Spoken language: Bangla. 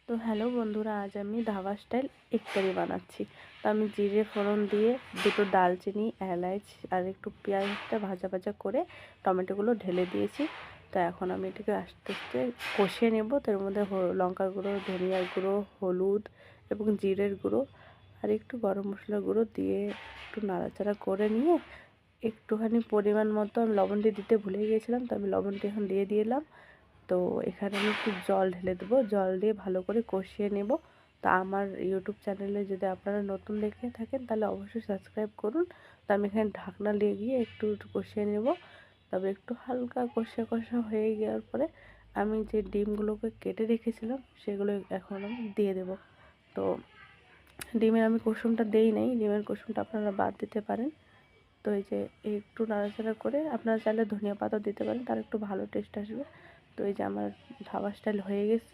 তো হ্যালো বন্ধুরা, আজ আমি ধাবা স্টাইল এগ কারি বানাচ্ছি। তো আমি জিরে ফোড়ন দিয়ে দুটো দালচিনি, এলাচ আর একটু পেঁয়াজটা ভাজা ভাজা করে টমেটোগুলো ঢেলে দিয়েছি। তো এখন আমি এটাকে আস্তে আস্তে কষিয়ে নেব। তার মধ্যে লঙ্কার গুঁড়ো, ধনিয়ার গুঁড়ো, হলুদ এবং জিরের গুঁড়ো আর একটু গরম মশলার গুঁড়ো দিয়ে একটু নাড়াচাড়া করে নিয়ে একটুখানি পরিমাণ মতো আমি লবণটি দিতে ভুলে গিয়েছিলাম, তো আমি লবণটি এখন দিয়ে দিলাম। তো এখানে আমি একটু জল ঢেলে দেবো, জল দিয়ে ভালো করে কষিয়ে নেব। তো আমার ইউটিউব চ্যানেলে যদি আপনারা নতুন দেখে থাকেন তাহলে অবশ্যই সাবস্ক্রাইব করুন। তো আমি এখানে ঢাকনা লাগিয়ে একটু কষিয়ে নেব। তবে একটু হালকা কষা কষা হয়ে যাওয়ার পরে আমি যে ডিমগুলোকে কেটে রেখেছিলাম সেগুলো এখন আমি দিয়ে দেব। তো ডিমের আমি কুসুমটা দেই নাই, ডিমের কুসুমটা আপনারা বাদ দিতে পারেন। তো এই যে একটু নাড়াচাড়া করে আপনারা চাইলে ধনিয়া পাতাও দিতে পারেন, তার একটু ভালো টেস্ট আসবে। তো এই যে আমার ধাবা স্টাইল হয়ে গেছে।